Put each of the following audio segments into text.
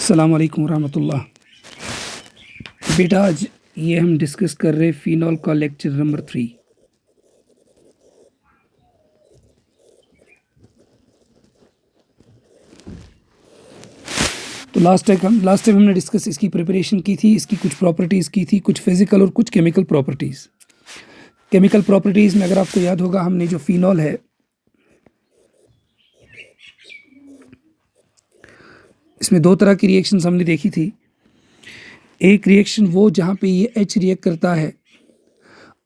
अस्सलाम वालेकुम रहमतुल्लाह। बेटा आज ये हम डिस्कस कर रहे फ़िनॉल का लेक्चर नंबर 3। तो लास्ट टाइम हमने डिस्कस इसकी प्रिपरेशन की थी, इसकी कुछ प्रॉपर्टीज़ की थी, कुछ फिज़िकल और कुछ केमिकल प्रॉपर्टीज़। केमिकल प्रॉपर्टीज़ में अगर आपको याद होगा, हमने जो फ़िनॉल है इसमें दो तरह की रिएक्शंस हमने देखी थी। एक रिएक्शन वो जहाँ पे ये H रिएक्ट करता है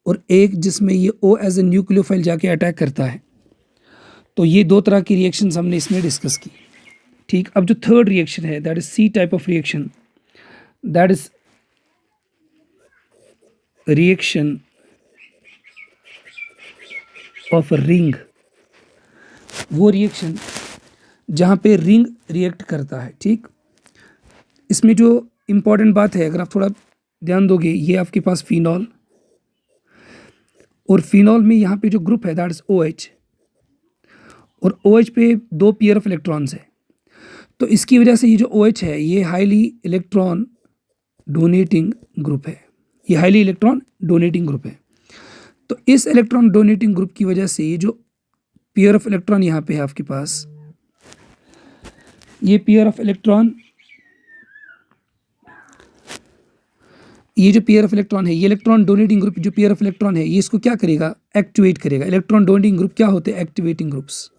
और एक जिसमें ये O एज ए न्यूक्लियोफाइल जाके अटैक करता है। तो ये दो तरह की रिएक्शंस हमने इसमें डिस्कस की। ठीक, अब जो थर्ड रिएक्शन है that is C type of reaction, that is reaction of ring. वो रिएक्शन जहाँ पे रिंग रिएक्ट करता है। ठीक, इसमें जो इम्पॉर्टेंट बात है, अगर आप थोड़ा ध्यान दोगे, ये आपके पास फिनॉल और फिनॉल में यहाँ पे जो ग्रुप है दैट इज OH और OH पे दो पेयर ऑफ इलेक्ट्रॉन्स है। तो इसकी वजह से ये जो OH है ये हाईली इलेक्ट्रॉन डोनेटिंग ग्रुप है। ये हाईली इलेक्ट्रॉन डोनेटिंग ग्रुप है। तो इस इलेक्ट्रॉन डोनेटिंग ग्रुप की वजह से ये जो पेयर ऑफ इलेक्ट्रॉन यहाँ पे है आपके पास, ये पेयर ऑफ इलेक्ट्रॉन, ये जो पेयर ऑफ इलेक्ट्रॉन है, ये इलेक्ट्रॉन डोनेटिंग ग्रुप जो पेयर ऑफ इलेक्ट्रॉन है, ये इसको क्या करेगा, एक्टिवेट करेगा। इलेक्ट्रॉन डोनेटिंग ग्रुप क्या होते हैं, एक्टिवेटिंग ग्रुप्स।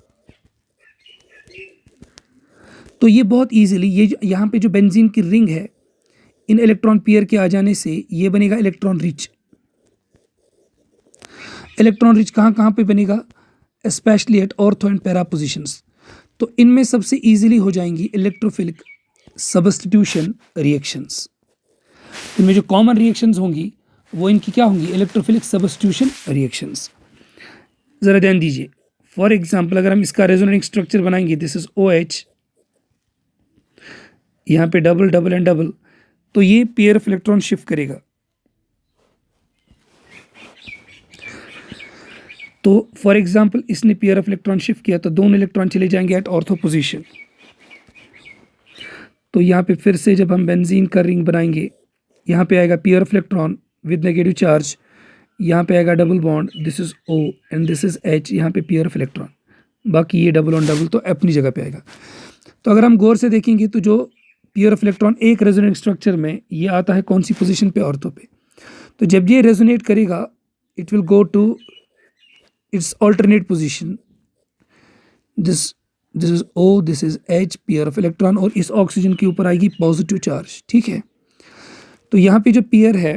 तो ये बहुत इजीली, ये यहाँ पे जो बेंजीन की रिंग है, इन इलेक्ट्रॉन पेयर के आ जाने से ये बनेगा इलेक्ट्रॉन रिच। इलेक्ट्रॉन रिच कहाँ कहाँ पे बनेगा, specially at ortho and para positions. तो इनमें सबसे इजीली हो जाएंगी इलेक्ट्रोफिलिक सब्स्टिट्यूशन रिएक्शंस। इनमें जो कॉमन रिएक्शंस होंगी वो इनकी क्या होंगी, इलेक्ट्रोफिलिक सब्स्टिट्यूशन रिएक्शंस। ज़रा ध्यान दीजिए, फॉर एग्जांपल अगर हम इसका रेजोनेटिंग स्ट्रक्चर बनाएंगे, दिस इज OH, यहाँ पे डबल डबल एंड डबल, तो ये पेयर ऑफ इलेक्ट्रॉन शिफ्ट करेगा। तो फॉर एग्जांपल इसने पेयर ऑफ इलेक्ट्रॉन शिफ्ट किया तो दोनों इलेक्ट्रॉन चले जाएंगे एट ऑर्थो पोजीशन। तो यहाँ पे फिर से जब हम बेंजीन का रिंग बनाएंगे, यहाँ पे आएगा pair of electron with negative charge, यहाँ पे आएगा double bond, this is O and this is H, यहाँ पे पेयर ऑफ इलेक्ट्रॉन, बाकी ये डबल ऑन डबल तो अपनी जगह पे आएगा। तो अगर हम गौर से देखेंगे तो जो पेयर ऑफ इलेक्ट्रॉन एक रेजोनेटिंग स्ट्रक्चर में ये आता है कौन सी पोजीशन पे, ऑर्थो पे। तो जब ये रेजोनेट करेगा it will go to its alternate position, this is O, this is H, pair of electron, और इस ऑक्सीजन के ऊपर आएगी पॉजिटिव चार्ज। ठीक है, तो यहाँ पे जो पेयर है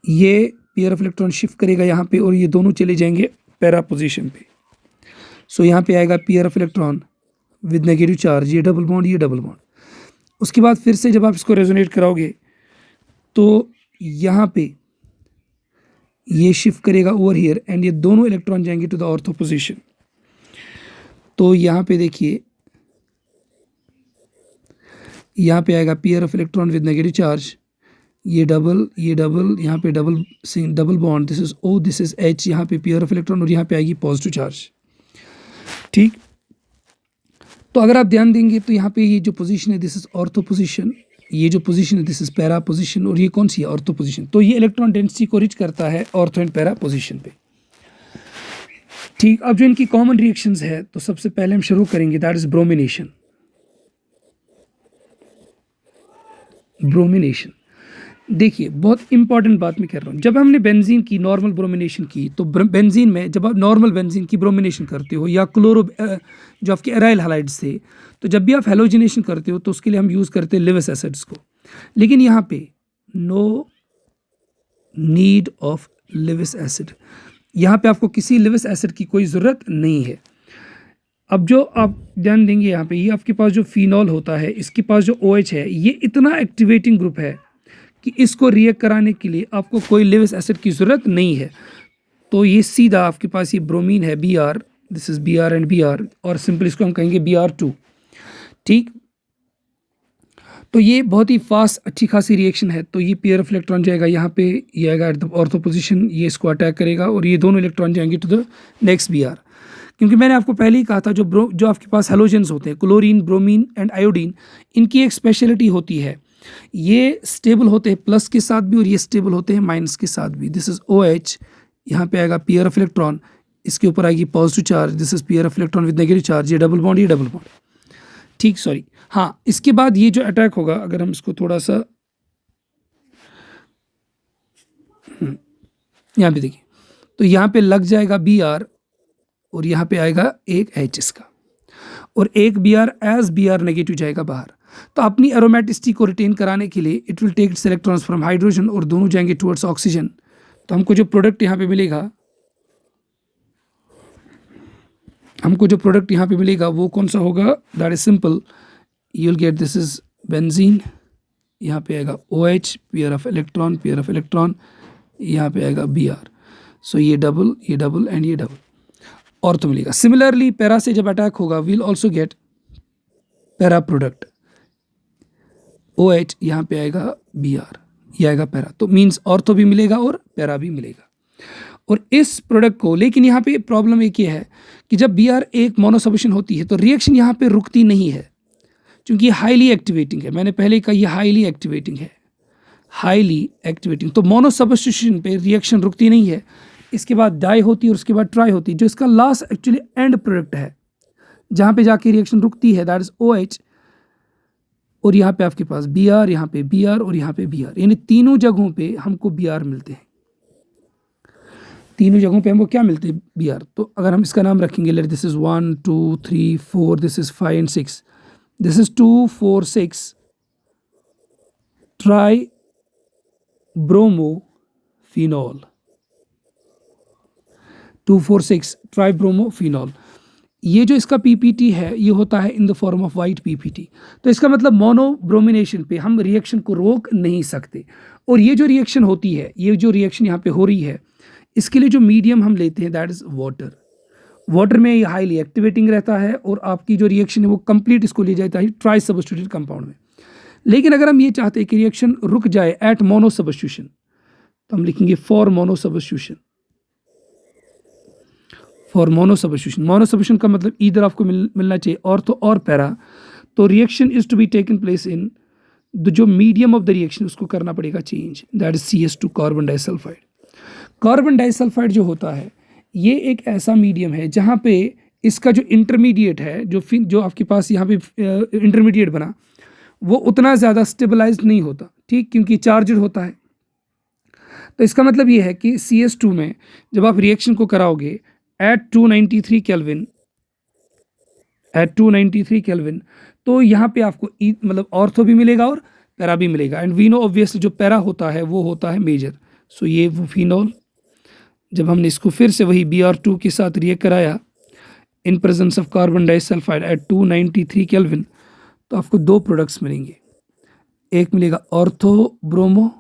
ये पेयर ऑफ इलेक्ट्रॉन शिफ्ट करेगा यहाँ पे और ये दोनों चले जाएंगे पैरा पोजीशन पे। सो यहाँ पे आएगा pair of electron with negative charge, ये डबल बॉन्ड, ये डबल बॉन्ड। उसके बाद फिर से जब आप इसको रेजोनेट कराओगे तो यहाँ पे ये शिफ्ट करेगा ओवर हियर एंड ये दोनों इलेक्ट्रॉन जाएंगे टू द ऑर्थो पोजीशन। तो यहाँ पे देखिए, यहाँ पे आएगा pair of electron with negative charge, ये डबल, यहाँ पे double bond, this is O, this is H, यहाँ पे पेयर ऑफ इलेक्ट्रॉन और यहाँ पे आएगी पॉजिटिव चार्ज। ठीक, तो अगर आप ध्यान देंगे तो यहाँ पे ये जो पोजीशन है दिस इज ऑर्थो पोजीशन, ये जो पोजीशन है दिस इज पैरा पोजीशन, और ये कौन सी है, ऑर्थो पोजीशन। तो ये इलेक्ट्रॉन डेंसिटी को रिच करता है ऑर्थो एंड पैरा पोजीशन पे। ठीक, अब जो इनकी कॉमन रिएक्शंस है तो सबसे पहले हम शुरू करेंगे दैट इज ब्रोमिनेशन। ब्रोमिनेशन देखिए, बहुत इंपॉर्टेंट बात मैं कर रहा हूँ। जब हमने बेंजीन की नॉर्मल ब्रोमिनेशन की तो बेंजीन में जब आप नॉर्मल बेंजीन की ब्रोमिनेशन करते हो या क्लोरो जो आपके एराइल हैलाइड्स थे, तो जब भी आप हेलोजिनेशन करते हो तो उसके लिए हम यूज़ करते हैं लिविस एसिड्स को। लेकिन यहाँ पे no need of Lewis acid, यहाँ पे आपको किसी लिविस एसिड की कोई ज़रूरत नहीं है। अब जो आप ध्यान देंगे यहाँ पे, ये आपके पास जो फिनॉल होता है इसके पास जो OH है ये इतना एक्टिवेटिंग ग्रुप है कि इसको रिएक्ट कराने के लिए आपको कोई लिविस एसिड की ज़रूरत नहीं है। तो ये सीधा आपके पास ये ब्रोमीन है Br, this is Br and Br, और सिंपल इसको हम कहेंगे Br2। ठीक, तो ये बहुत ही फास्ट अच्छी खासी रिएक्शन है। तो ये पेयर ऑफ इलेक्ट्रॉन जाएगा यहाँ पे, ये आएगा एट द ऑर्थो पोजीशन, ये इसको अटैक करेगा और ये दोनों इलेक्ट्रॉन जाएंगे टू द नेक्स्ट Br। क्योंकि मैंने आपको पहले ही कहा था जो आपके पास हेलोजेंस होते हैं, क्लोरीन, ब्रोमीन एंड आयोडीन, इनकी एक स्पेशलिटी होती है, ये स्टेबल होते हैं प्लस के साथ भी और ये स्टेबल होते हैं माइनस के साथ भी। दिस इज OH, यहाँ पे आएगा पेयर ऑफ इलेक्ट्रॉन, इसके ऊपर आएगी positive charge, this is pair of electron with negative charge, ये डबल बॉन्ड, ये डबल बॉन्ड। ठीक, सॉरी, हाँ, इसके बाद ये जो अटैक होगा, अगर हम इसको थोड़ा सा यहाँ पे देखिए, तो यहाँ पे लग जाएगा Br और यहाँ पे आएगा एक H इसका, और एक Br नेगेटिव जाएगा बाहर। तो अपनी एरोमेटिसिटी को रिटेन कराने के लिए it will take its electrons from hydrogen और दोनों जाएंगे टुवर्ड्स ऑक्सीजन। तो हमको जो प्रोडक्ट यहाँ पे मिलेगा वो कौन सा होगा? That is simple, you will get this is benzene, यहाँ पे आएगा OH, पेयर ऑफ इलेक्ट्रॉन, यहाँ पे आएगा Br। सो ये डबल एंड ये डबल, और तो मिलेगा। सिमिलरली पैरा से जब अटैक होगा will also get para product, OH, यहाँ पे आएगा Br, ये आएगा पैरा, तो मीन्स ऑर्थो भी मिलेगा और पैरा भी मिलेगा। और इस प्रोडक्ट को, लेकिन यहाँ पे प्रॉब्लम एक ये है कि जब Br एक मोनोसब्स्टिट्यूशन होती है तो रिएक्शन यहाँ पे रुकती नहीं है, क्योंकि ये हाईली एक्टिवेटिंग है। मैंने पहले कहा ये हाईली एक्टिवेटिंग, तो मोनोसब्स्टिट्यूशन पे रिएक्शन रुकती नहीं है। इसके बाद डाई होती है और उसके बाद ट्राई होती है, जो इसका लास्ट एक्चुअली एंड प्रोडक्ट है, जहाँ पे जाके रिएक्शन रुकती है, दैट इज OH, और यहाँ पे आपके पास Br, यहाँ पे Br और यहाँ पे Br, यानी तीनों जगहों पे हमको Br मिलते हैं। तीनों जगहों पे हमको क्या मिलते हैं? Br। तो अगर हम इसका नाम रखेंगे, let this is 1 2 3 4, this is 5 and 6, this is 2 4 6 try bromophenol, 2,4,6 tribromophenol. ये जो इसका पीपीटी है ये होता है in the form of white PPT. तो इसका मतलब मोनोब्रोमिनेशन पे हम रिएक्शन को रोक नहीं सकते। और ये जो रिएक्शन होती है, ये जो रिएक्शन यहाँ पे हो रही है, इसके लिए जो मीडियम हम लेते हैं दैट इज वाटर। वाटर में ये हाईली एक्टिवेटिंग रहता है और आपकी जो रिएक्शन है वो कंप्लीट इसको ले जाता है ट्राई सब्स्टिट्यूटेड कंपाउंड में। लेकिन अगर हम ये चाहते हैं कि रिएक्शन रुक जाए एट मोनो सब्स्टिट्यूशन, तो हम लिखेंगे for mono substitution. Mono substitution का मतलब इधर आपको मिलना चाहिए ऑर्थो और पैरा। तो reaction is to be taken place in जो मीडियम ऑफ द रिएक्शन, उसको करना पड़ेगा change, that is CS2 carbon disulphide. Carbon disulphide जो होता है ये एक ऐसा मीडियम है जहाँ पे इसका जो इंटरमीडिएट है, जो आपके पास यहाँ पे इंटरमीडिएट बना, वो उतना ज़्यादा स्टेबलाइज नहीं होता, ठीक, क्योंकि चार्जड होता है। तो इसका मतलब ये है कि CS2 में जब आप रिएक्शन को कराओगे एट 293 केल्विन, तो यहाँ पे आपको मतलब ऑर्थो भी मिलेगा और पैरा भी मिलेगा। एंड वी नो ऑब्वियसली जो पैरा होता है वो होता है मेजर। सो ये वो फिनॉल, जब हमने इसको फिर से वही Br2 के साथ रिएक्ट कराया in presence of carbon disulphide at 293 kelvin, तो आपको दो प्रोडक्ट्स मिलेंगे, एक मिलेगा ऑर्थो ब्रोमो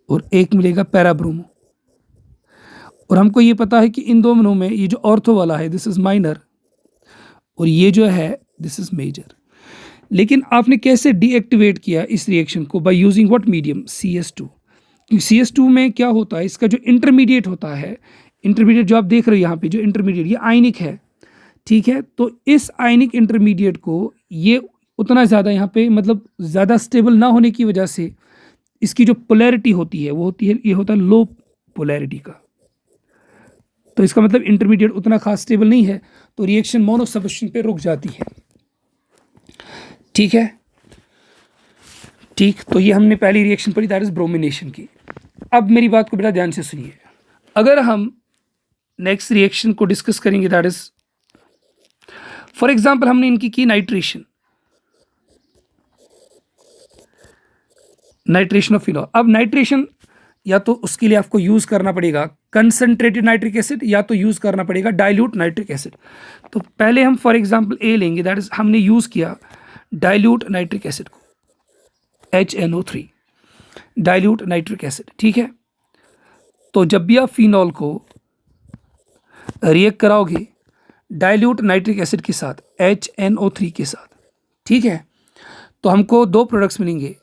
और एक मिलेगा पैरा ब्रोमो। और हमको ये पता है कि इन दोनों में ये जो ऑर्थो वाला है दिस इज़ माइनर और ये जो है दिस इज़ मेजर। लेकिन आपने कैसे डीएक्टिवेट किया इस रिएक्शन को? By using what medium? CS2। क्योंकि CS2 में क्या होता है, इसका जो इंटरमीडिएट होता है, इंटरमीडिएट जो आप देख रहे हो यहाँ पे, जो इंटरमीडिएट ये आयनिक है, ठीक है। तो इस आयनिक इंटरमीडिएट को ये उतना ज़्यादा यहाँ पे मतलब ज़्यादा स्टेबल ना होने की वजह से इसकी जो पोलैरिटी होती है वो होती है, ये होता है लो पोलैरिटी का। तो इसका मतलब इंटरमीडिएट उतना खास स्टेबल नहीं है, तो रिएक्शन मोनो सब्स्टिट्यूशन पे रुक जाती है, ठीक है। ठीक, तो ये हमने पहली रिएक्शन पढ़ी, दैट इज ब्रोमिनेशन की। अब मेरी बात को बड़ा ध्यान से सुनिए। अगर हम नेक्स्ट रिएक्शन को डिस्कस करेंगे, दैट इज फॉर एग्जांपल हमने इनकी की नाइट्रेशन ऑफ फिनॉल। अब नाइट्रेशन या तो उसके लिए आपको यूज करना पड़ेगा कंसंट्रेटेड नाइट्रिक एसिड या तो यूज करना पड़ेगा डाइल्यूट नाइट्रिक एसिड। तो पहले हम फॉर एग्जांपल ए लेंगे, दैट इज हमने यूज किया डाइल्यूट नाइट्रिक एसिड को, HNO3 डाइल्यूट नाइट्रिक एसिड, ठीक है। तो जब भी आप फिनॉल को रिएक्ट कराओगे डाइल्यूट नाइट्रिक एसिड के साथ, HNO3 के साथ, ठीक है, तो हमको दो प्रोडक्ट्स मिलेंगे,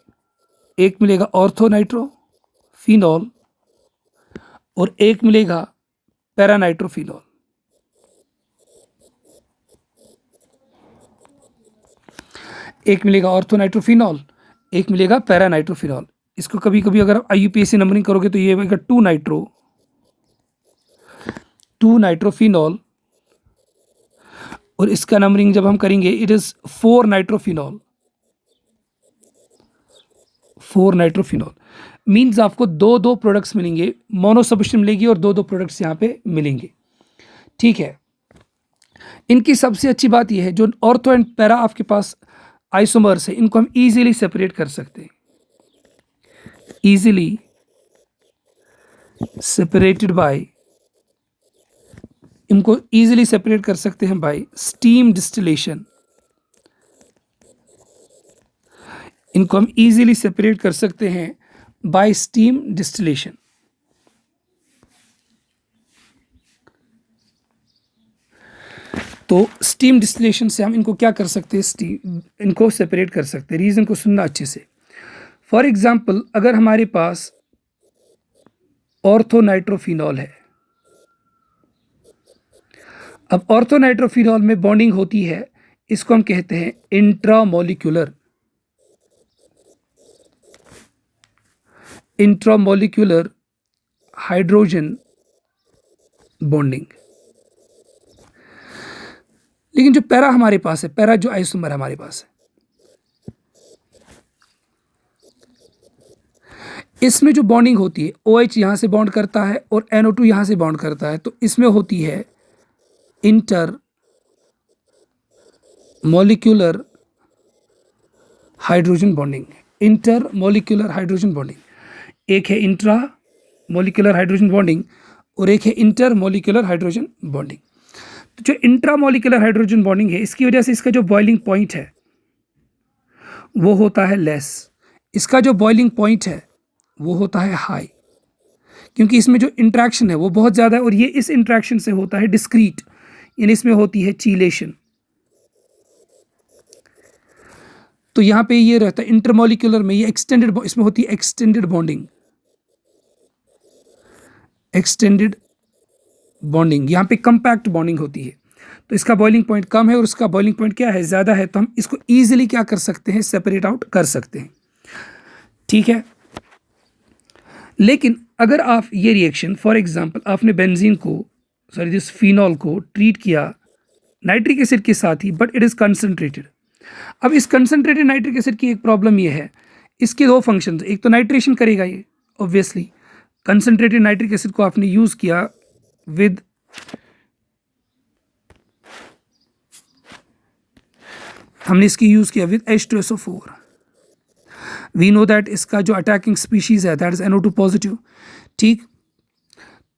एक मिलेगा ऑर्थोनाइट्रो फिनॉल और एक मिलेगा पैरानाइट्रोफिनॉल। एक मिलेगा ऑर्थोनाइट्रोफिनॉल, एक मिलेगा पैरानाइट्रोफिनॉल। इसको कभी कभी अगर IUPAC नंबरिंग करोगे तो ये होगा 2 नाइट्रोफिनॉल, और इसका नंबरिंग जब हम करेंगे it is 4 nitrophenol. 4 nitrophenol means आपको दो दो प्रोडक्ट्स मिलेंगे, मोनो सब्स्टिट्यूट मिलेगी और दो दो प्रोडक्ट्स यहाँ पे मिलेंगे। ठीक है, इनकी सबसे अच्छी बात यह है जो ऑर्थो एंड पैरा आपके पास आइसोमर्स है, इनको हम इजीली सेपरेट कर सकते हैं, इजीली सेपरेटेड बाय, इनको इजीली सेपरेट कर सकते हैं बाय स्टीम डिस्टिलेशन। इनको हम इजीली सेपरेट कर सकते हैं बाय स्टीम डिस्टिलेशन। तो स्टीम डिस्टिलेशन से हम इनको क्या कर सकते हैं, स्टीम इनको सेपरेट कर सकते हैं। रीज़न को सुनना अच्छे से। फॉर एग्जांपल अगर हमारे पास ऑर्थोनाइट्रोफिनॉल है, अब ऑर्थोनाइट्रोफिनॉल में बॉन्डिंग होती है, इसको हम कहते हैं इंट्रामोलिक्यूलर हाइड्रोजन बॉन्डिंग। लेकिन जो पैरा हमारे पास है, पैरा जो आइसोमर हमारे पास है, इसमें जो बॉन्डिंग होती है OH यहाँ से बॉन्ड करता है और NO2 यहाँ से बॉन्ड करता है, तो इसमें होती है inter molecular hydrogen bonding. Inter molecular hydrogen bonding, एक है इंट्रा मॉलिक्यूलर हाइड्रोजन बॉन्डिंग और एक है इंटर मॉलिक्यूलर हाइड्रोजन बॉन्डिंग। तो जो इंट्रा मॉलिक्यूलर हाइड्रोजन बॉन्डिंग है, इसकी वजह से इसका जो बॉइलिंग पॉइंट है वो होता है लेस, इसका जो बॉइलिंग पॉइंट है वो होता है हाई, क्योंकि इसमें जो इंट्रैक्शन है वो बहुत ज़्यादा है और ये इस इंट्रैक्शन से होता है डिस्क्रीट, यानी इसमें होती है चीलेशन। तो यहाँ पे ये रहता है इंटरमॉलिक्यूलर में, ये एक्सटेंडेड, इसमें होती है एक्सटेंडेड बॉन्डिंग, यहाँ पे कंपैक्ट बॉन्डिंग होती है। तो इसका बॉइलिंग पॉइंट कम है और उसका बॉइलिंग पॉइंट क्या है, ज़्यादा है, तो हम इसको ईजिली क्या कर सकते हैं, सेपरेट आउट कर सकते हैं। ठीक है, लेकिन अगर आप ये रिएक्शन, फॉर एग्जांपल आपने बेंजीन को, सॉरी दिस फिनॉल को ट्रीट किया नाइट्रिक एसिड के साथ ही, बट इट इज़ कंसनट्रेटेड। अब इस कंसनट्रेटेड नाइट्रिक एसिड की एक प्रॉब्लम ये है, इसके दो फंक्शंस, एक तो नाइट्रेशन करेगा ये ऑब्वियसली, कंसनट्रेटेड नाइट्रिक एसिड को आपने यूज़ किया विद हमने इसकी यूज़ किया with H2SO4, we know that इसका जो अटैकिंग स्पीशीज़ है दैट इज़ NO2 पॉजिटिव। ठीक,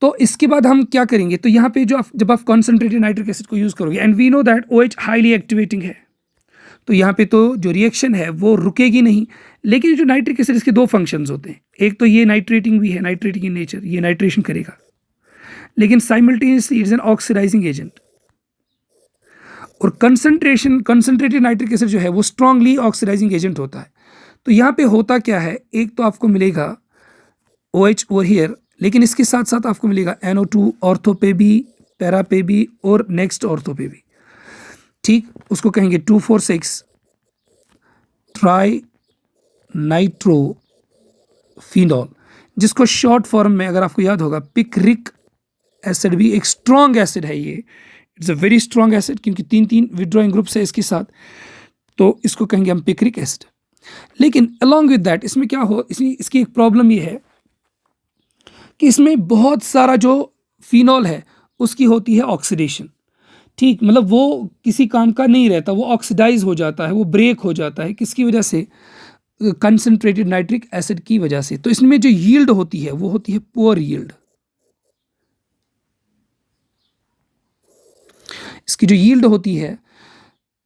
तो इसके बाद हम क्या करेंगे, तो यहाँ पे जो जब आप कॉन्सेंट्रेटेड नाइट्रिक एसिड को यूज़ करोगे and we know that OH highly activating है, तो यहाँ पे तो जो रिएक्शन है वो रुकेगी नहीं। लेकिन जो नाइट्रिक एसिड, इसके दो फंक्शंस होते हैं, एक तो ये नाइट्रेटिंग भी है, नाइट्रेटिंग इन नेचर, ये नाइट्रेशन करेगा, लेकिन simultaneously it is an oxidising agent. और कंसनट्रेटेड नाइट्रिक एसिड जो है वो स्ट्रांगली ऑक्सीडाइजिंग एजेंट होता है। तो यहाँ पे होता क्या है, एक तो आपको मिलेगा OH ओवर हियर, लेकिन इसके साथ साथ आपको मिलेगा NO2 ऑर्थो पे भी, पैरा पे भी और नेक्स्ट ऑर्थो पे भी। ठीक, उसको कहेंगे 2,4,6 ट्राई नाइट्रोफिनॉल, जिसको शॉर्ट फॉर्म में अगर आपको याद होगा पिक्रिक एसिड भी एक स्ट्रॉन्ग एसिड है, ये it's a very strong acid, क्योंकि 3 विड्रॉइंग ग्रुप्स है इसके साथ, तो इसको कहेंगे हम पिक्रिक एसिड। लेकिन अलॉन्ग विद दैट इसमें क्या हो, इसकी एक प्रॉब्लम ये है कि इसमें बहुत सारा जो फिनॉल है उसकी होती है ऑक्सीडेशन। ठीक, मतलब वो किसी काम का नहीं रहता, वो ऑक्सीडाइज हो जाता है, वो ब्रेक हो जाता है, किसकी वजह से, कंसनट्रेटेड नाइट्रिक एसिड की वजह से। तो इसमें जो यील्ड होती है वो होती है पुअर यील्ड। इसकी जो यील्ड होती है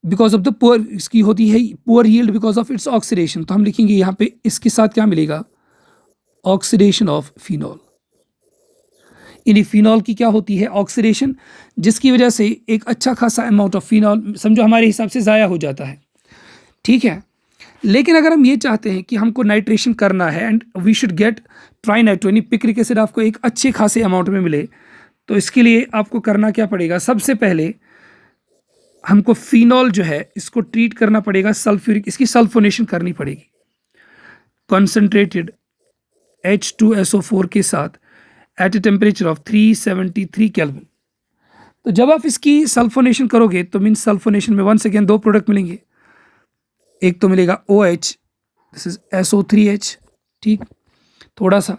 बिकॉज ऑफ द पुअर, इसकी होती है poor yield because of its oxidation. तो हम लिखेंगे यहाँ पे इसके साथ क्या मिलेगा, ऑक्सीडेशन ऑफ फिनॉल। यानी फिनॉल की क्या होती है, ऑक्सीडेशन, जिसकी वजह से एक अच्छा खासा अमाउंट ऑफ फिनॉल समझो हमारे हिसाब से ज़ाया हो जाता है। ठीक है, लेकिन अगर हम ये चाहते हैं कि हमको नाइट्रेशन करना है एंड वी शुड गेट ट्राइनाइट्रो, यानी पिक्रिक एसिड आपको एक अच्छे खासे अमाउंट में मिले, तो इसके लिए आपको करना क्या पड़ेगा, सबसे पहले हमको फिनॉल जो है इसको ट्रीट करना पड़ेगा सल्फ्यूरिक, इसकी सल्फोनेशन करनी पड़ेगी कॉन्सेंट्रेटेड H2SO4 के साथ at a temperature of 373 kelvin. तो जब आप इसकी सल्फोनेशन करोगे तो मीन सल्फोनेशन में वंस अगेन दो प्रोडक्ट मिलेंगे, एक तो मिलेगा OH, दिस इज SO3H, ठीक, थोड़ा सा,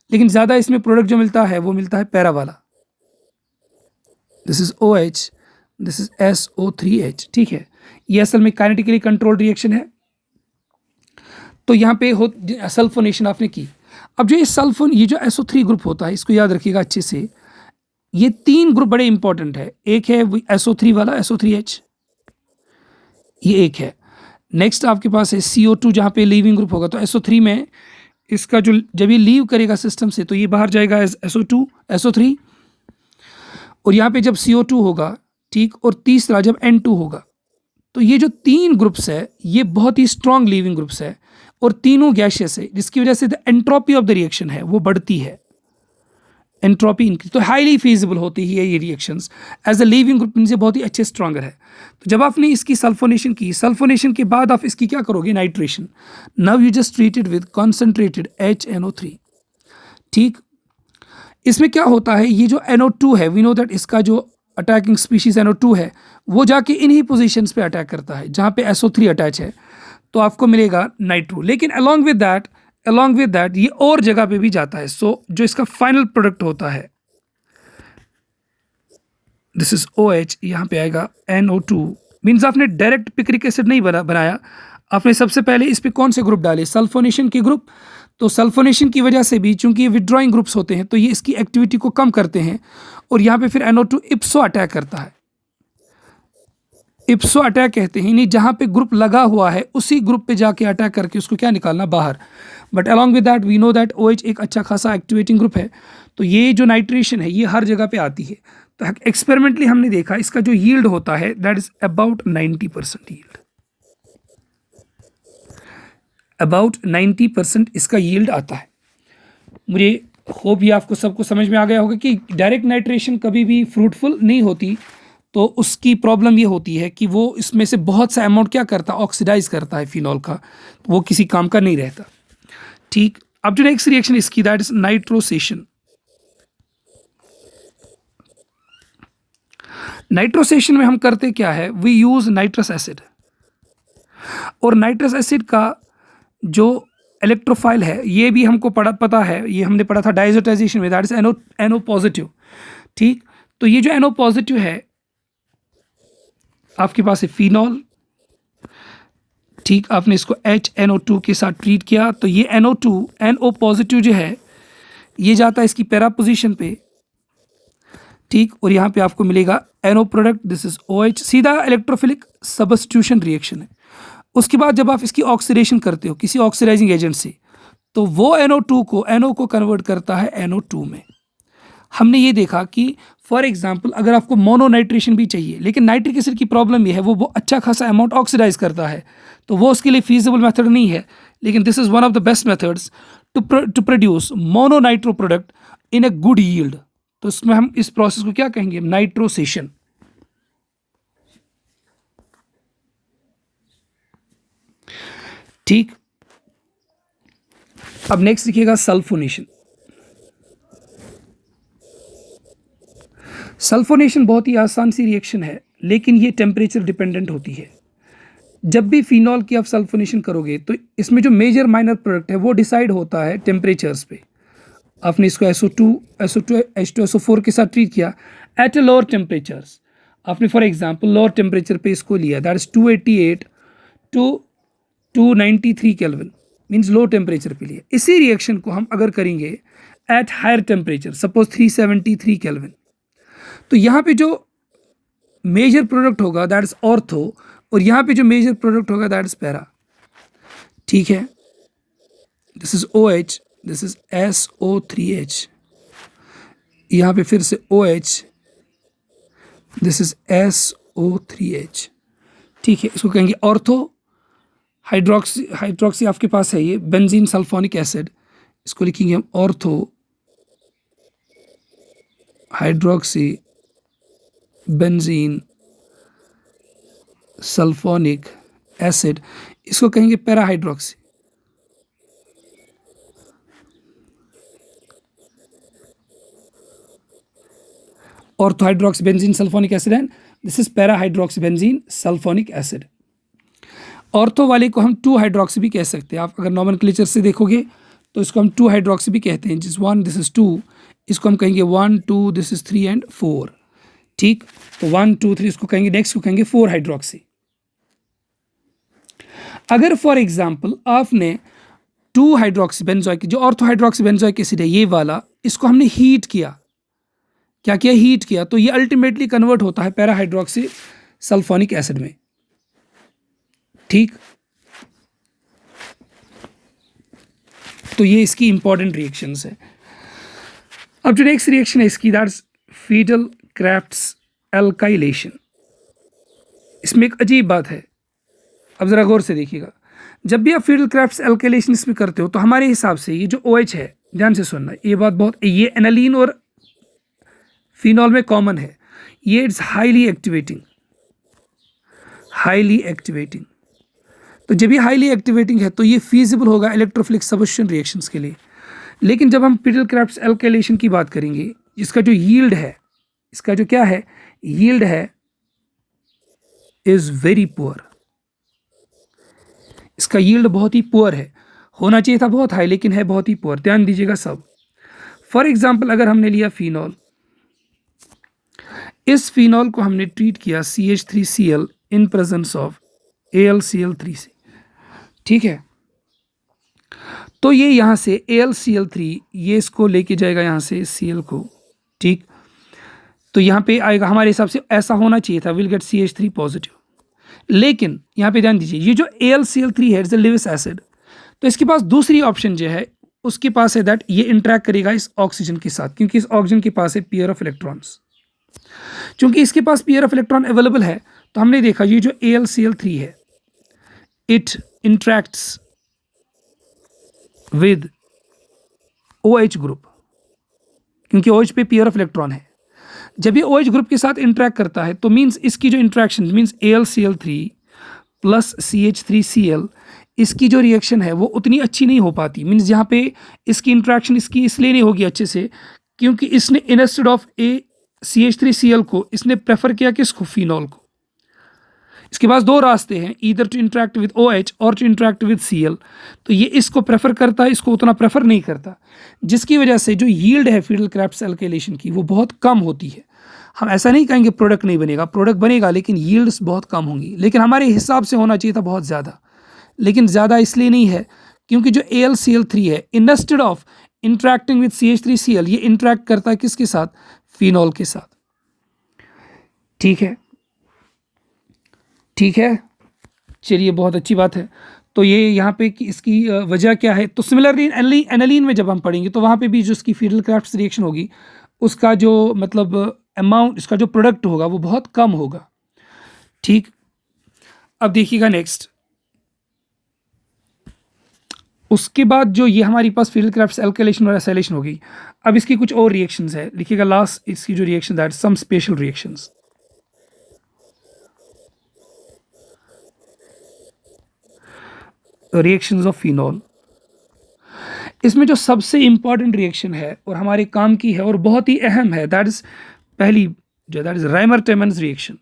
लेकिन ज़्यादा इसमें प्रोडक्ट जो मिलता है वो मिलता है पैरा वाला, this is OH, this is SO3H, ठीक है। ये असल में काइनेटिकली कंट्रोल्ड रिएक्शन है। तो यहाँ पे हो सल्फोनेशन आपने की। अब जो ये जो SO3 ग्रुप होता है इसको याद रखिएगा अच्छे से, ये तीन ग्रुप बड़े इंपॉर्टेंट है। एक है SO3 वाला SO3H, ये एक है। नेक्स्ट आपके पास है CO2 जहाँ पे लीविंग ग्रुप होगा, तो SO3 में इसका जो जब ये लीव करेगा सिस्टम से तो ये बाहर जाएगा एज SO3, और यहाँ पे जब CO2 होगा, ठीक, और तीसरा जब N2 होगा, तो ये जो तीन ग्रुप्स है ये बहुत ही स्ट्रॉन्ग लीविंग ग्रुप्स है और तीनों गैशियस है, जिसकी वजह से the entropy of the reaction है वो बढ़ती है, एंट्रोपी इंक्रीज, तो हाईली फीजिबल होती है ये reactions as a leaving group, इनसे बहुत ही अच्छे स्ट्रॉन्गर है। तो जब आपने इसकी सल्फोनेशन की, सल्फोनेशन के बाद आप इसकी क्या करोगे, nitration. Now you just treated with concentrated HNO3, ठीक। इसमें क्या होता है, ये जो NO2 है, वी नो दैट इसका जो अटैकिंग स्पीशीज NO2 है वो जाके इन्हीं पोजीशंस पे अटैक करता है जहाँ पे SO3 अटैच है, तो आपको मिलेगा नाइट्रो। लेकिन अलॉन्ग विद दैट ये और जगह पे भी जाता है। सो जो इसका फाइनल प्रोडक्ट होता है, दिस इज OH, यहाँ पे आएगा NO2, मीन्स आपने डायरेक्ट पिक्रिक एसिड नहीं बनाया, आपने सबसे पहले इस पे कौन से ग्रुप डाले, सल्फोनेशन के ग्रुप। तो सल्फोनेशन की वजह से भी चूंकि ये विड्रॉइंग ग्रुप्स होते हैं तो ये इसकी एक्टिविटी को कम करते हैं, और यहाँ पे फिर NO2 इप्सो अटैक करता है। इप्सो अटैक कहते हैं, नहीं, जहाँ पे ग्रुप लगा हुआ है उसी ग्रुप पे जाके अटैक करके उसको क्या निकालना, बाहर। But along with that we know that OH एक अच्छा खासा एक्टिवेटिंग ग्रुप है, तो ये जो नाइट्रेशन है ये हर जगह पे आती है। तो एक्सपेरिमेंटली हमने देखा इसका जो यील्ड होता है that is about 90% yield, about 90% इसका यील्ड आता है। मुझे होप ये आपको सबको समझ में आ गया होगा कि डायरेक्ट नाइट्रेशन कभी भी फ्रूटफुल नहीं होती, तो उसकी प्रॉब्लम ये होती है कि वो इसमें से बहुत सा अमाउंट क्या करता है, ऑक्सीडाइज करता है फिनॉल का, वो किसी काम का नहीं रहता, ठीक। अब जो नेक्स्ट रिएक्शन इसकी दैट इज नाइट्रोसेशन। नाइट्रोसेशन में हम करते क्या है, वी यूज नाइट्रस एसिड, और नाइट्रस एसिड का जो इलेक्ट्रोफाइल है ये भी हमको पता है, ये हमने पढ़ा था डाइजोटाइजेशन में, दैट इज NO पॉजिटिव, ठीक। तो ये जो NO पॉजिटिव है आपके पास है फिनॉल, ठीक, आपने इसको HNO2 के साथ ट्रीट किया, तो ये NO पॉजिटिव जो है ये जाता है इसकी पैरा पोजीशन पे, ठीक, और यहाँ पे आपको मिलेगा NO product, this is OH, सीधा इलेक्ट्रोफिलिक सब्स्टिट्यूशन रिएक्शन है। उसके बाद जब आप इसकी ऑक्सीडेशन करते हो किसी ऑक्सीडाइजिंग एजेंट से, तो वो NO को कन्वर्ट करता है NO2 में। हमने ये देखा कि फॉर एग्जांपल अगर आपको मोनोनाइट्रेशन भी चाहिए, लेकिन नाइट्रिक एसिड की प्रॉब्लम ये है वो अच्छा खासा अमाउंट ऑक्सीडाइज करता है, तो वो उसके लिए फीजिबल मेथड नहीं है, लेकिन this is one of the best methods to produce mononitro product in a good yield. तो इसमें हम इस प्रोसेस को क्या कहेंगे, नाइट्रोसेशन, ठीक। अब नेक्स्ट देखिएगा सल्फोनेशन। सल्फोनेशन बहुत ही आसान सी रिएक्शन है, लेकिन ये टेम्परेचर डिपेंडेंट होती है। जब भी फिनॉल की आप सल्फोनेशन करोगे तो इसमें जो मेजर माइनर प्रोडक्ट है वो डिसाइड होता है टेम्परेचर्स पे। आपने इसको H2SO4 के साथ ट्रीट किया एट ए लोअर टेम्परेचर्स, आपने फॉर एग्जांपल लोअर टेम्परेचर पे इसको लिया, दैट इज 288 to 293 kelvin, means low temperature पे लिया। इसी रिएक्शन को हम अगर करेंगे at higher temperature, suppose 373 kelvin, तो यहाँ पे जो मेजर प्रोडक्ट होगा दैट इज ऑर्थो, और यहाँ पे जो मेजर प्रोडक्ट होगा दैट इज पैरा, ठीक है। This is OH, this is SO3H, यहाँ पे फिर से OH, दिस इज SO3H, ठीक है। इसको कहेंगे ऑर्थो। हाइड्रोक्सी आपके पास है ये बेंजीन सल्फोनिक एसिड, इसको लिखेंगे हम ortho hydroxy benzene sulphonic acid, इसको कहेंगे para hydroxy. Orthohydroxybenzene sulphonic acid and this is para hydroxybenzene sulphonic acid. Ortho वाले को हम 2 हाइड्रोक्सी भी कह सकते हैं। आप अगर नॉमेनक्लेचर से देखोगे तो इसको हम 2 हाइड्रोक्सी भी कहते हैं, जिस 1 दिस इज 2, इसको हम कहेंगे 1 2 दिस इज 3 एंड 4। ठीक, तो 1 2 3 इसको कहेंगे, नेक्स्ट को कहेंगे 4 हाइड्रोक्सी। अगर फॉर एग्जाम्पल आपने 2 हाइड्रोक्सी बेंजोइक, जो ऑर्थो हाइड्रोक्सी बेंजोइक एसिड है ये वाला, इसको हमने हीट किया, क्या किया, हीट किया, तो ये अल्टीमेटली कन्वर्ट होता है पैरा हाइड्रोक्सी सल्फोनिक एसिड में। ठीक, तो ये इसकी इंपॉर्टेंट रिएक्शंस है। अब जो नेक्स्ट रिएक्शन है इसकी, दैट्स फीडल क्राफ्ट्स एल्काइलेशन। इसमें एक अजीब बात है, अब ज़रा गौर से देखिएगा। जब भी आप फीडल क्राफ्ट्स एल्काइलेशन इसमें करते हो तो हमारे हिसाब से ये जो OH है, ध्यान से सुनना, ये बात बहुत, ये एनालीन और फिनॉल में कॉमन है, ये it's highly activating, highly activating. तो जब ये हाईली एक्टिवेटिंग है तो ये फीजिबल होगा इलेक्ट्रोफिलिक सबस्टिट्यूशन रिएक्शंस के लिए। लेकिन जब हम फीडल क्राफ्ट्स एल्काइलेशन की बात करेंगे, इसका जो यील्ड है, इसका जो क्या है, यील्ड है, इज वेरी पुअर। इसका यील्ड बहुत ही पुअर है, होना चाहिए था बहुत हाई, लेकिन है बहुत ही पुअर। ध्यान दीजिएगा सब। फॉर एग्जाम्पल अगर हमने लिया फिनॉल, इस फिनॉल को हमने ट्रीट किया CH3Cl in presence of AlCl3 से, ठीक है, तो ये यहाँ से AlCl3, ये इसको लेके जाएगा यहाँ से Cl को, ठीक, तो यहाँ पे आएगा, हमारे हिसाब से ऐसा होना चाहिए था, विल गेट CH3 पॉजिटिव। लेकिन यहाँ पे ध्यान दीजिए, ये जो AlCl3 है इट्स अ लिविस एसिड, तो इसके पास दूसरी ऑप्शन जो है, उसके पास है दैट ये इंटरेक्ट करेगा इस ऑक्सीजन के साथ, क्योंकि इस ऑक्सीजन के पास है पेयर ऑफ इलेक्ट्रॉन्स। चूंकि इसके पास पेयर ऑफ इलेक्ट्रॉन अवेलेबल है, तो हमने देखा ये जो AlCl3 है, it interacts with OH group, क्योंकि OH पे पेयर ऑफ इलेक्ट्रॉन है। जब ये OH ग्रुप के साथ इंटरेक्ट करता है तो मीन्स इसकी जो interaction, means AlCl3 plus CH3Cl, इसकी जो रिएक्शन है वो उतनी अच्छी नहीं हो पाती। मीन्स यहाँ पे इसकी इंटरेक्शन इसकी इसलिए नहीं होगी अच्छे से, क्योंकि इसने इंस्टेड ऑफ CH3Cl को इसने प्रेफर किया किसको, फिनॉल को। इसके पास 2 रास्ते हैं, either to interact with OH और टू इंटरेक्ट विद Cl, तो ये इसको प्रेफर करता है, इसको उतना प्रेफर नहीं करता, जिसकी वजह से जो यील्ड है फीडल क्राफ्ट्स एल्काइलेशन की वो बहुत कम होती है। हम ऐसा नहीं कहेंगे प्रोडक्ट नहीं बनेगा, प्रोडक्ट बनेगा, लेकिन यील्ड्स बहुत कम होंगी। लेकिन हमारे हिसाब से होना चाहिए था बहुत ज़्यादा, लेकिन ज़्यादा इसलिए नहीं है क्योंकि जो AlCl3 है, instead of interacting with CH3Cl, ये इंटरेक्ट करता है किसके साथ, फिनॉल के साथ। ठीक है, ठीक है, चलिए बहुत अच्छी बात है। तो ये यहाँ पे कि इसकी वजह क्या है, तो सिमिलरली एनालीन में जब हम पढ़ेंगे तो वहाँ पे भी जो इसकी फीडल क्राफ्ट्स रिएक्शन होगी, उसका जो मतलब अमाउंट, इसका जो प्रोडक्ट होगा वो बहुत कम होगा। ठीक, अब देखिएगा नेक्स्ट, उसके बाद जो ये हमारी पास फीडल क्राफ्ट्स एल्काइलेशन और एसाइलेशन होगी, अब इसकी कुछ और रिएक्शंस है, लिखिएगा लास्ट इसकी जो reaction, that some special reactions. Reactions of phenol, इसमें जो सबसे इंपॉर्टेंट रिएक्शन है और हमारे काम की है और बहुत ही अहम है, दैट इज पहली जो, that is Reimer Tiemann reaction.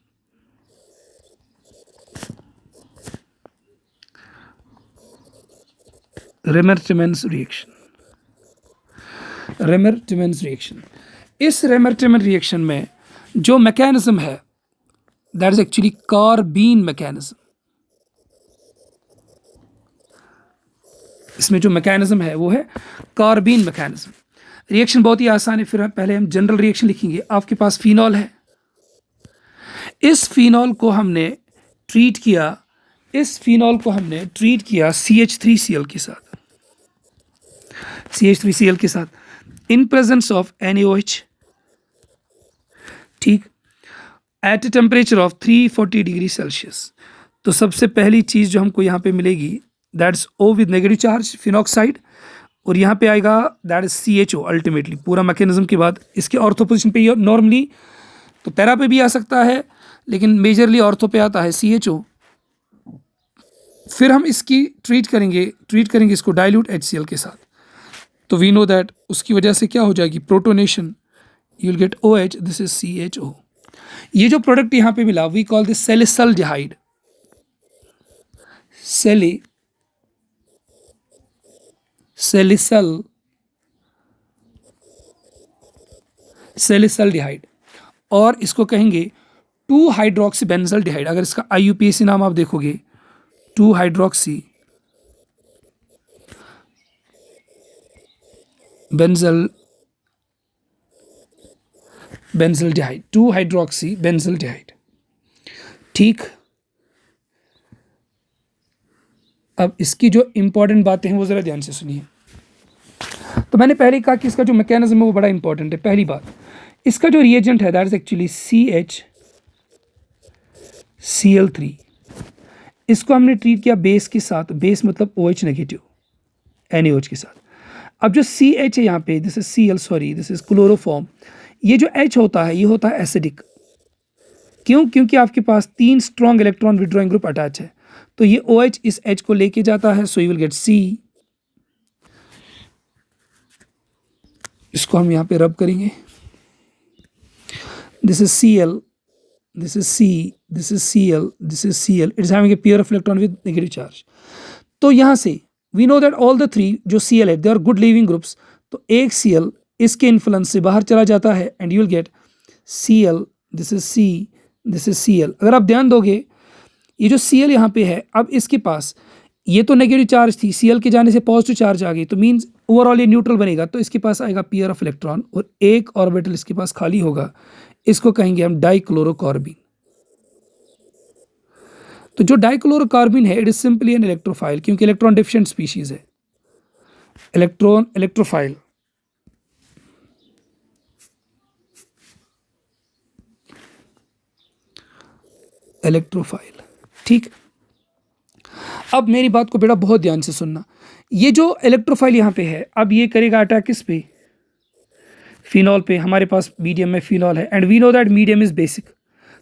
Reimer Tiemann reaction, Reimer Tiemann reaction, इस रेमर-टेमन रिएक्शन में जो मैकेनिज्म है that is actually carbene mechanism. इसमें जो मैकेनिज्म है वो है कार्बीन मैकेनिज्म। रिएक्शन बहुत ही आसान है, फिर पहले हम जनरल रिएक्शन लिखेंगे। आपके पास फिनॉल है, इस फिनॉल को हमने ट्रीट किया, इस फिनॉल को हमने ट्रीट किया CH3Cl के साथ, CH3Cl के साथ इन प्रेजेंस ऑफ NaOH, ठीक, at a temperature of 340 degree Celsius. तो सबसे पहली चीज़ जो हमको यहाँ पे मिलेगी that's O with negative charge phenoxide, और यहाँ पे आएगा दैट इज CHO। अल्टीमेटली पूरा मैकेनिज्म के बाद इसके ऑर्थो पोजिशन पे ये नॉर्मली तो पैरा पे भी आ सकता है, लेकिन मेजरली ऑर्थो पे आता है CHO, फिर हम इसकी ट्रीट करेंगे इसको डाइल्यूट HCl के साथ। तो वी नो दैट उसकी वजह से क्या हो जाएगी, protonation, you will gate OH, this is CHO। ये जो प्रोडक्ट यहाँ पे मिला वी कॉल दिस सैलिसल्डिहाइड, सैलिसल्डिहाइड, और इसको कहेंगे 2-हाइड्रोक्सीबेंजल्डिहाइड। अगर इसका IUPAC नाम आप देखोगे 2-हाइड्रोक्सी बेंजल्डिहाइड, 2-हाइड्रोक्सी बेंजल्डिहाइड। ठीक, अब इसकी जो इंपॉर्टेंट बातें हैं वो ज़रा ध्यान से सुनिए। तो मैंने पहले कहा कि इसका जो मैकेनिज्म है वो बड़ा इंपॉर्टेंट है। पहली बात, इसका जो रिएजेंट है दैट इज एक्चुअली CHCl3। इसको हमने ट्रीट किया बेस के साथ, बेस मतलब OH नेगेटिव, NaOH के साथ। अब जो CH है यहाँ पे, this is Cl, sorry this is chloroform. ये जो H होता है ये होता है एसिडिक। क्यों? क्योंकि आपके पास 3 strong electron withdrawing group attach है, तो ये OH इस H को लेके जाता है, so you will gate C। इसको हम यहाँ पे रब करेंगे, this is Cl, this is C, this is Cl, this is Cl, it is having a pair of electron with negative charge। तो यहाँ से we know that all the three जो Cl है they are good leaving groups, तो एक Cl इसके influence से बाहर चला जाता है and you will get Cl, this is C, this is Cl। अगर आप ध्यान दोगे ये जो Cl यहाँ पे है, अब इसके पास ये तो नेगेटिव चार्ज थी, Cl के जाने से पॉजिटिव चार्ज आ गई, तो मीन्स ओवरऑल ये न्यूट्रल बनेगा, तो इसके पास आएगा पेयर ऑफ इलेक्ट्रॉन और एक ऑर्बिटल इसके पास खाली होगा, इसको कहेंगे हम डाइक्लोरोकार्बिन। तो जो डाइक्लोरोकार्बिन है it is simply an electrophile, क्योंकि इलेक्ट्रॉन डिफिशिएंट स्पीशीज है, इलेक्ट्रोफाइल। ठीक, अब मेरी बात को बेटा बहुत ध्यान से सुनना। ये जो इलेक्ट्रोफाइल यहाँ पे है, अब ये करेगा अटैक किस पे, फिनॉल पे। हमारे पास मीडियम में फिनॉल है and we know that medium is basic.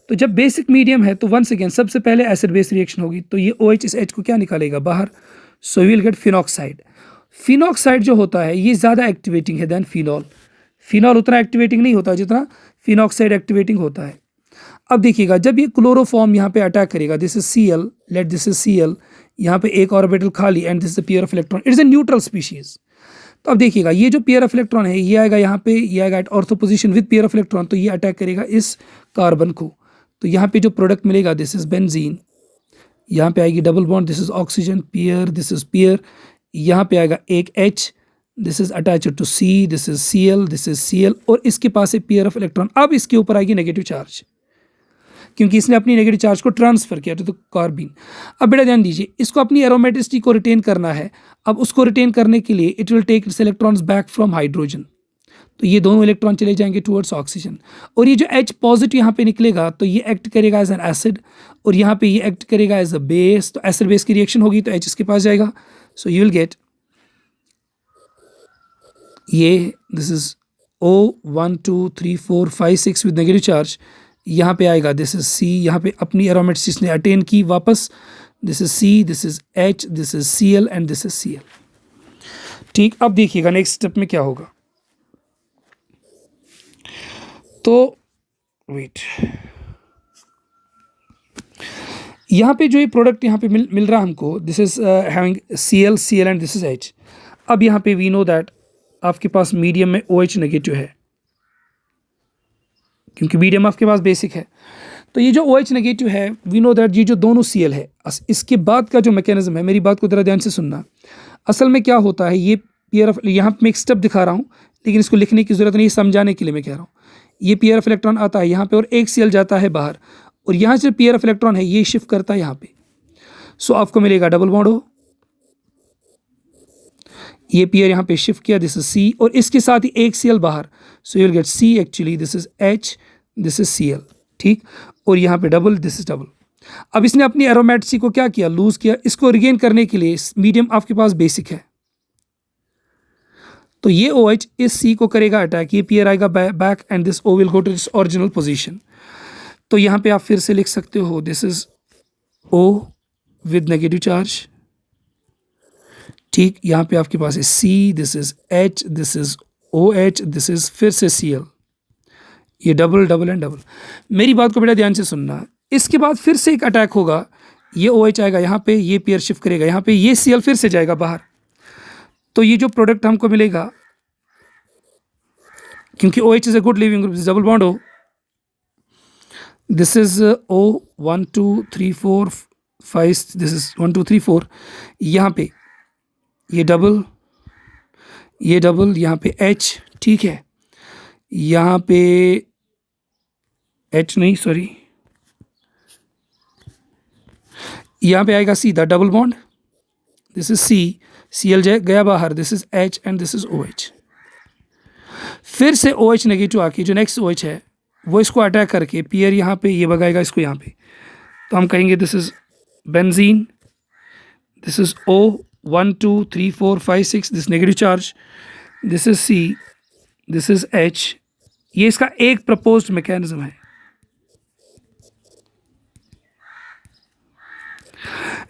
तो जब बेसिक मीडियम है तो वंस अगेन सबसे पहले एसिड बेस रिएक्शन होगी, तो ये OH इस H को क्या निकालेगा बाहर, so will get phenoxide. Phenoxide जो होता है ये ज़्यादा एक्टिवेटिंग है देन फिनॉल। फिनॉल उतना एक्टिवेटिंग नहीं होता जितना फिनॉक्साइड एक्टिवेटिंग होता है। अब देखिएगा जब ये क्लोरोफॉर्म यहाँ पे अटैक करेगा, this is Cl, let this is Cl, यहाँ पे एक ऑर्बिटल खाली and this is the pair of electron, it is a neutral species. तो अब देखिएगा ये जो पेयर ऑफ इलेक्ट्रॉन है ये आएगा यहाँ पे, ये आएगा at ortho position with pair of electron, तो ये अटैक करेगा इस कार्बन को। तो यहाँ पे जो प्रोडक्ट मिलेगा दिस इज बेंजीन, यहाँ पे आएगी double bond, this is oxygen pair, this is pair, यहाँ पे आएगा एक H, this is attached to C, this is Cl, this is Cl, और इसके पास है पेयर ऑफ इलेक्ट्रॉन। अब इसके ऊपर आएगी नेगेटिव चार्ज, क्योंकि इसने अपनी नेगेटिव चार्ज को ट्रांसफर किया तो कार्बिन। अब बेटा ध्यान दीजिए, इसको अपनी एरोमेटिसिटी को रिटेन करना है। अब उसको रिटेन करने के लिए it will take its electrons back from hydrogen, तो ये दोनों इलेक्ट्रॉन चले जाएंगे टुवर्ड्स ऑक्सीजन, और ये जो H पॉजिटिव यहाँ पे निकलेगा तो ये एक्ट करेगा एज एन एसिड, और यहाँ पे ये एक्ट करेगा एज अ बेस, तो एसिड बेस की रिएक्शन होगी तो H इसके पास जाएगा, सो यू विल गेट ये, this is O 1 2 3 4 5 6 with negative charge, यहाँ पे आएगा दिस इज C, यहाँ पे अपनी एरोमेटिसिटी ने अटेन की वापस, this is C, this is H, this is Cl and this is Cl। ठीक, अब देखिएगा नेक्स्ट स्टेप में क्या होगा। तो वेट, यहाँ पे जो ये प्रोडक्ट यहाँ पे मिल रहा हमको, this is having Cl and this is H। अब यहाँ पे वी नो दैट आपके पास मीडियम में OH नेगेटिव है, क्योंकि मीडियम आपके पास बेसिक है। तो ये जो OH नेगेटिव है वी नो दैट ये जो दोनों Cl है, इसके बाद का जो मैकेनिज्म है, मेरी बात को ज़रा ध्यान से सुनना। असल में क्या होता है, ये पेयर ऑफ, यहाँ पे मैं एक स्टेप दिखा रहा हूँ लेकिन इसको लिखने की ज़रूरत नहीं, समझाने के लिए मैं कह रहा हूँ। ये पेयर ऑफ इलेक्ट्रॉन आता है यहाँ पे और एक Cl जाता है बाहर, और यहाँ से पेयर ऑफ इलेक्ट्रॉन है ये शिफ्ट करता है यहाँ पे, सो आपको मिलेगा डबल बॉन्ड हो, ये पेयर यहाँ पे शिफ्ट किया, दिस इज C, और इसके साथ ही एक Cl बाहर, so you will gate C actually, this is H, this is Cl। ठीक, और यहाँ पे डबल, दिस इज डबल। अब इसने अपनी एरोमेटिसिटी को क्या किया, लूज किया। इसको रिगेन करने के लिए मीडियम आपके पास बेसिक है, तो ये OH इस C को करेगा अटैक, ये पेयर आएगा back and this O will go to its original position. तो यहाँ पे आप फिर से लिख सकते हो, this is O, with negative charge, ठीक। यहाँ पे आपके पास है C, this is H, this is O H, this is फिर से सी एल, ये डबल डबल एंड डबल। मेरी बात को बेटा ध्यान से सुनना, इसके बाद फिर से एक अटैक होगा, ये ओ एच आएगा यहाँ पे, ये पेयर शिफ्ट करेगा यहाँ पे, ये सी एल फिर से जाएगा बाहर, तो ये जो प्रोडक्ट हमको मिलेगा, क्योंकि O H is a good living group, double bond हो, this is O 1 2 3 4 5, this is 1 2 3 4, यहाँ पे ये डबल, ये डबल, यहाँ पे एच, ठीक है, यहाँ पे एच नहीं सॉरी, यहाँ पे आएगा सीधा double bond, this is C, C L गया बाहर, this is H and this is O H. फिर से ओ एच नेगेटिव आके जो नेक्स्ट ओ एच है वो इसको अटैक करके पेयर यहाँ पे, ये भगाएगा इसको यहाँ पे, तो हम कहेंगे this is benzene, this is O 1 2 3 4 5 6, this negative charge, this is C, this is H. ये इसका एक प्रपोज्ड मैकेनिज्म है।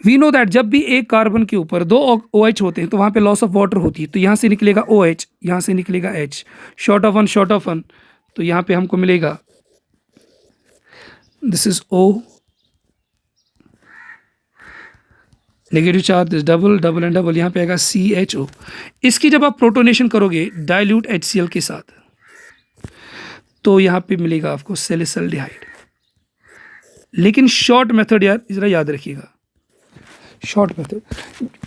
वी नो दैट जब भी एक कार्बन के ऊपर दो ओ एच होते हैं तो वहाँ पे लॉस ऑफ वाटर होती है, तो यहाँ से निकलेगा ओ एच, यहाँ से निकलेगा एच, शॉर्ट ऑफ वन, तो यहाँ पे हमको मिलेगा this is O, negative charge, this double double and double, यहाँ पे आएगा सी एच ओ। इसकी जब आप प्रोटोनेशन करोगे डाइल्यूट एच सी एल के साथ, तो यहाँ पे मिलेगा आपको सैलिसल्डिहाइड। लेकिन शॉर्ट मेथड यार जरा याद रखिएगा, शॉर्ट मेथड,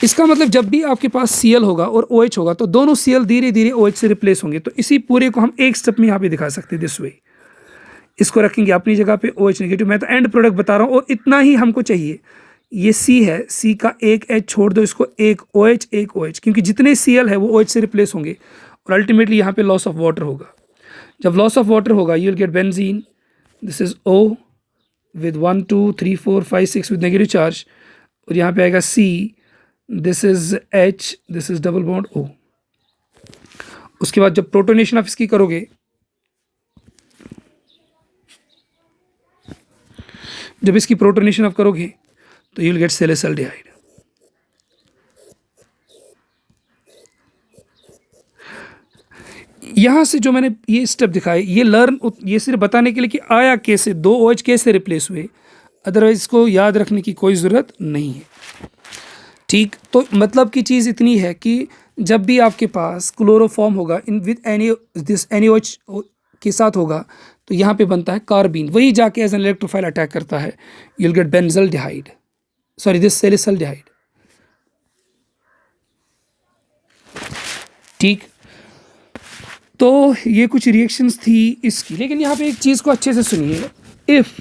इसका मतलब जब भी आपके पास Cl होगा और OH होगा तो दोनों Cl धीरे धीरे OH से रिप्लेस होंगे। तो इसी पूरे को हम एक स्टेप में यहाँ पे दिखा सकते हैं, दिस वे। इसको रखेंगे अपनी जगह पे OH नेगेटिव, मैं तो एंड प्रोडक्ट बता रहा हूँ और इतना ही हमको चाहिए। ये C है, C का एक H छोड़ दो, इसको एक OH, क्योंकि जितने Cl है वो OH से रिप्लेस होंगे और अल्टीमेटली यहाँ पे लॉस ऑफ वाटर होगा। जब लॉस ऑफ वाटर होगा you will gate benzene, this is O with 1 2 3 4 5 6 with negative charge, और यहाँ पे आएगा C, this is H, this is double bond O। उसके बाद जब प्रोटोनेशन आप इसकी करोगे, जब इसकी प्रोटोनेशन आप करोगे तो यू विल गेट सैलिसल्डिहाइड। यहाँ से जो मैंने ये स्टेप दिखाए ये सिर्फ बताने के लिए कि आया कैसे, दो OH कैसे रिप्लेस हुए, अदरवाइज इसको याद रखने की कोई ज़रूरत नहीं है, ठीक। तो मतलब की चीज़ इतनी है कि जब भी आपके पास क्लोरोफॉर्म होगा इन विद एनी OH के साथ होगा तो यहाँ पे बनता है कार्बीन, वही जाके एज एन इलेक्ट्रोफाइल अटैक करता है, you will get benzaldehyde, sorry this salicylaldehyde, ठीक। तो ये कुछ रिएक्शंस थी इसकी, लेकिन यहाँ पे एक चीज़ को अच्छे से सुनिए, इफ़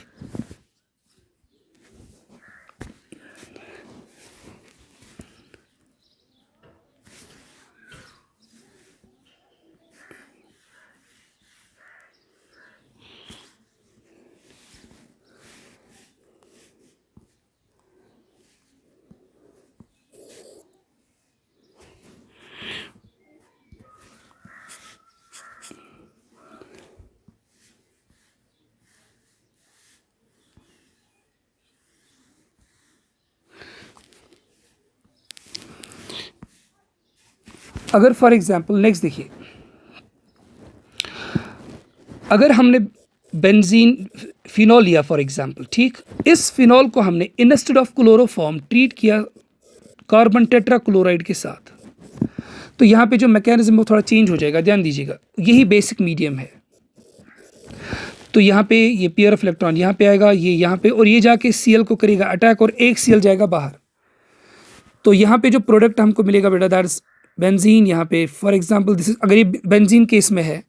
अगर फॉर एग्जांपल नेक्स्ट देखिए, अगर हमने बेंजीन फिनॉल लिया फॉर एग्जांपल, ठीक, इस फिनॉल को हमने इंस्टेड ऑफ क्लोरोफॉर्म ट्रीट किया कार्बन टेट्राक्लोराइड के साथ, तो यहाँ पे जो मैकेनिज्म वो थोड़ा चेंज हो जाएगा, ध्यान दीजिएगा। यही बेसिक मीडियम है, तो यहाँ पे ये पेयर ऑफ इलेक्ट्रॉन यहाँ पे आएगा, ये यहाँ पे, और ये जाके Cl को करेगा अटैक और एक Cl जाएगा बाहर। तो यहाँ पे जो प्रोडक्ट हमको मिलेगा बेटा दैट्स बेंजीन। यहाँ पे फॉर एग्जांपल दिस इज, अगर ये बेंजीन केस में है,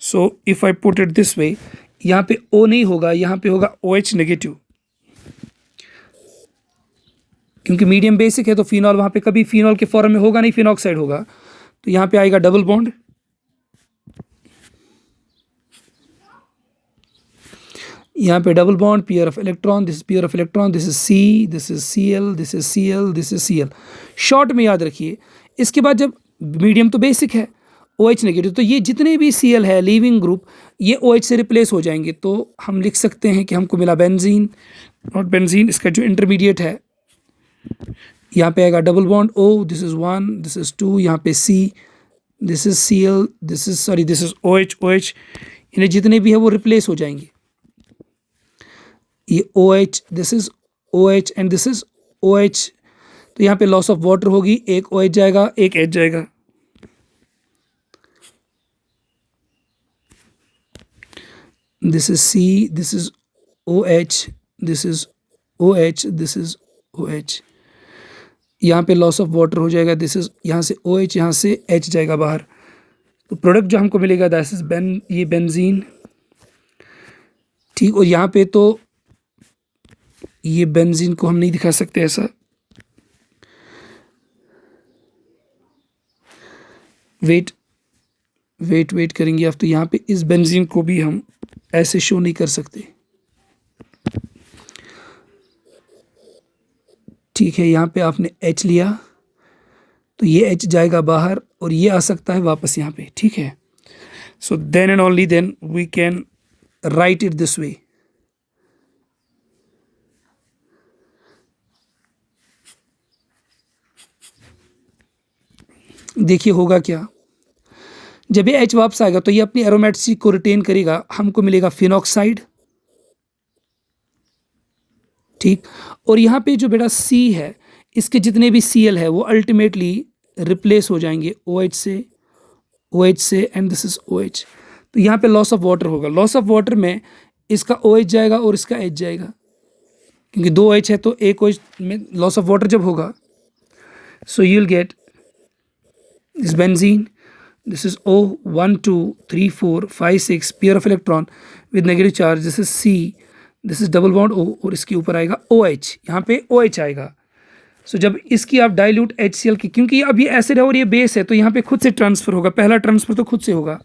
so if I put it this वे, यहाँ पे O नहीं होगा, यहाँ पे होगा OH नेगेटिव, क्योंकि मीडियम बेसिक है तो फिनॉल वहाँ पे कभी फिनॉल के फॉर्म में होगा नहीं, फिनॉक्साइड होगा। तो यहाँ पे आएगा डबल बॉन्ड, यहाँ पे double bond, pair of electron, this is pair of electron, this is C, this is Cl, this is Cl, this is Cl। Short में याद रखिए। इसके बाद जब मीडियम तो बेसिक है OH नेगेटिव, तो ये जितने भी Cl है लीविंग ग्रुप ये OH से रिप्लेस हो जाएंगे। तो हम लिख सकते हैं कि हमको मिला बेंजीन, नॉट बेंजीन, इसका जो इंटरमीडिएट है यहाँ पे आएगा double bond O, this is 1, this is 2, यहाँ पे C, this is Cl, this is OH, इन्हें जितने भी है वो रिप्लेस हो जाएंगे। ये OH, this is OH and this is OH, तो यहाँ पे लॉस ऑफ वाटर होगी, एक OH जाएगा, एक H जाएगा। This is C, this is OH, this is OH, this is OH, यहाँ पे लॉस ऑफ वाटर हो जाएगा, दिस इज यहाँ से OH, यहाँ से H जाएगा बाहर। तो प्रोडक्ट जो हमको मिलेगा दैट इज ये बेंजीन, ठीक। और यहाँ पे तो ये बेंजीन को हम नहीं दिखा सकते ऐसा, वेट करेंगे आप, तो यहाँ पे इस बेंजीन को भी हम ऐसे शो नहीं कर सकते, ठीक है। यहाँ पे आपने H लिया तो ये H जाएगा बाहर और ये आ सकता है वापस यहाँ पे, ठीक है। So then and only then we can write it this way. देखिए होगा क्या, जब ये H वापस आएगा तो ये अपनी एरोमेटिसिटी को रिटेन करेगा, हमको मिलेगा फिनॉक्साइड, ठीक। और यहाँ पे जो बेटा C है, इसके जितने भी Cl है वो अल्टीमेटली रिप्लेस हो जाएंगे OH से एंड दिस इज OH। तो यहाँ पे लॉस ऑफ वाटर होगा, लॉस ऑफ वाटर में इसका OH जाएगा और इसका H जाएगा, क्योंकि 2 OH है तो एक OH में लॉस ऑफ वाटर जब होगा, so you will get this benzene, this is O, 1 2 3 4 5 6 pair of electron with negative charge, this is C, this is double bond O और इसके ऊपर आएगा OH, यहाँ पे OH आएगा। सो जब इसकी आप डाइल्यूट HCl की, क्योंकि अब ये एसिड है और ये बेस है तो यहाँ पे खुद से ट्रांसफर होगा, पहला ट्रांसफर तो खुद से होगा।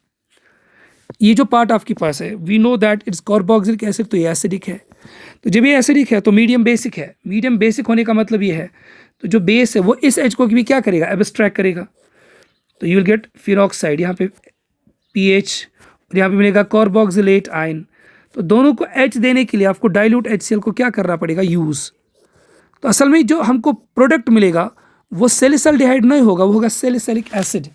ये जो पार्ट आपके पास है, we know that it's carboxylic acid, तो ये एसिडिक है। तो जब ये एसिडिक है तो मीडियम बेसिक है, मीडियम बेसिक होने का मतलब ये है, तो जो बेस है वो इस H को भी क्या करेगा, एब्स्ट्रैक्ट करेगा, तो यू विल गेट फिनॉक्साइड, यहाँ पे PH और यहाँ पे मिलेगा कार्बोक्सिलेट आयन। तो दोनों को H देने के लिए आपको डाइल्यूट HCl को क्या करना पड़ेगा, यूज़। तो असल में जो हमको प्रोडक्ट मिलेगा वो सैलिसाल्डिहाइड नहीं होगा, वो होगा सैलिसिलिक एसिड,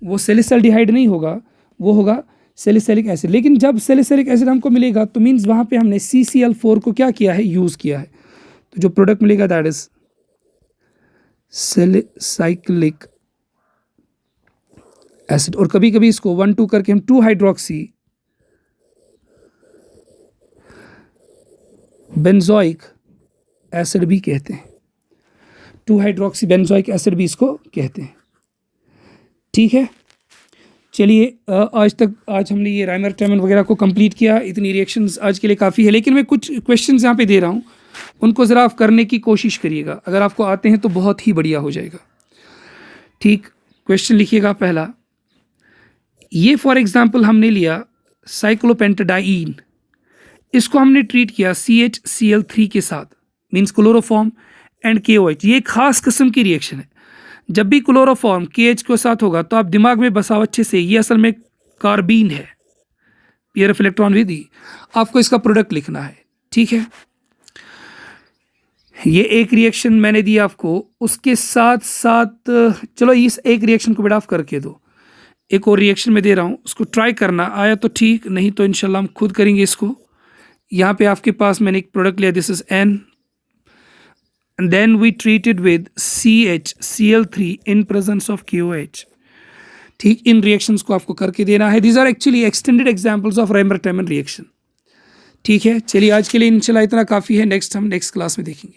वो सैलिसाल्डिहाइड नहीं होगा, वो होगा सैलिसिलिक एसिड। लेकिन जब सैलिसिलिक एसिड हमको मिलेगा तो मीन्स वहाँ पे हमने CCl4 को क्या किया है, यूज़ किया है। तो जो प्रोडक्ट मिलेगा दैट इज सैलिसाइक्लिक एसिड। और कभी कभी इसको 1 2 करके हम 2 हाइड्रोक्सी बेंजोइक एसिड भी कहते हैं, 2 हाइड्रोक्सी बेंजोइक एसिड भी इसको कहते हैं, ठीक है। चलिए आज हमने ये राइमर टैमन वगैरह को कंप्लीट किया, इतनी रिएक्शंस आज के लिए काफ़ी है। लेकिन मैं कुछ क्वेश्चंस यहाँ पे दे रहा हूँ, उनको ज़रा आप करने की कोशिश करिएगा, अगर आपको आते हैं तो बहुत ही बढ़िया हो जाएगा, ठीक। क्वेश्चन लिखिएगा पहला, ये फॉर एग्जांपल हमने लिया साइक्लोपेंटाडाइन, इसको हमने ट्रीट किया CHCl3 के साथ, मीन्स क्लोरोफॉर्म एंड KOH। ये खास किस्म की रिएक्शन है, जब भी क्लोरोफॉर्म KH के साथ होगा तो आप दिमाग में बसाओ अच्छे से, ये असल में कार्बीन है, पेयर ऑफ इलेक्ट्रॉन विधि, आपको इसका प्रोडक्ट लिखना है, ठीक है। ये एक रिएक्शन मैंने दी आपको, उसके साथ साथ चलो इस एक रिएक्शन को बेटा आप करके दो, एक और रिएक्शन में दे रहा हूँ, उसको ट्राई करना, आया तो ठीक, नहीं तो इंशाल्लाह हम खुद करेंगे इसको। यहाँ पे आपके पास मैंने एक प्रोडक्ट लिया, this is N, and then we treated with CHCl3 in presence of KOH, ठीक। इन रिएक्शंस को आपको करके देना है, these are actually extended examples of Reimer Tiemann reaction, ठीक है। चलिए आज के लिए इंशाल्लाह इतना काफ़ी है, नेक्स्ट हम नेक्स्ट क्लास में देखेंगे।